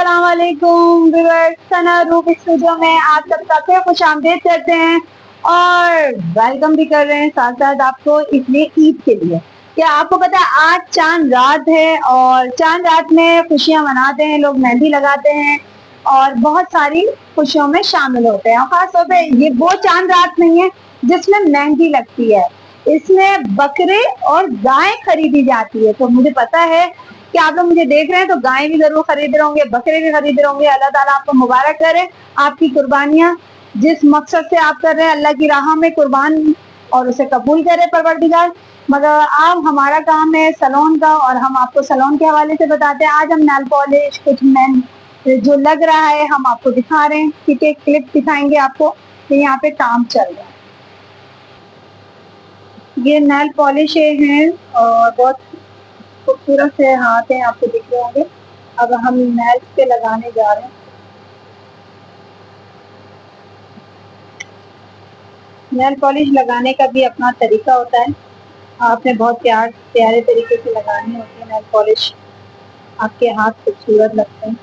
अस्सलाम वालेकुम व्यूअर्स, सना रूप स्टूडियो में आप सबका फिर खुशामदीद करते हैं और वेलकम भी कर रहे हैं साथ साथ आपको इसलिए ईद के लिए। क्या आपको पता है आज चांद रात है और चांद रात में खुशियां मनाते हैं लोग, मेहंदी लगाते हैं और बहुत सारी खुशियों में शामिल होते हैं। और खासतौर पे ये वो चांद रात नहीं है जिसमें मेहंदी लगती है, इसमें बकरे और गाय खरीदी जाती है। तो मुझे पता है कि आप लोग मुझे देख रहे हैं तो गाय भी जरूर खरीद रहे होंगे, बकरे भी खरीद रहे होंगे। अल्लाह ताला आपको मुबारक करे, आपकी कुर्बानियां जिस मकसद से आप कर रहे हैं अल्लाह की राह में कुर्बान और उसे कबूल करे परवरदिगार। मगर अब हमारा काम है सलोन का और हम आपको सलोन के हवाले से बताते हैं। आज हम नेल पॉलिश कुछ मैन जो लग रहा है हम आपको दिखा रहे हैं, ठीक है, क्लिप दिखाएंगे आपको कि यहाँ पे काम चल रहा है। ये नेल पॉलिश हैं और बहुत खूबसूरत से हाथ हैं, आपको दिख रहे होंगे। अब हम नेल्स पे लगाने जा रहे हैं। नेल पॉलिश लगाने का भी अपना तरीका होता है, आपने बहुत प्यारे तरीके से लगानी होती है नेल पॉलिश, आपके हाथ खूबसूरत लगते हैं।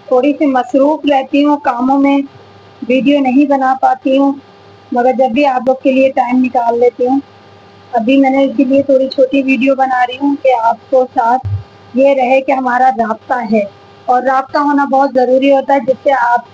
थोड़ी सी मसरूफ रहती हूँ कामों में, वीडियो नहीं बना पाती हूँ, मगर जब भी आप लोग के लिए टाइम निकाल लेती हूँ। अभी मैंने इसीलिए थोड़ी छोटी वीडियो बना रही हूँ कि आपको साथ ये रहे कि हमारा राब्ता है और राब्ता होना बहुत ज़रूरी होता है, जिससे आप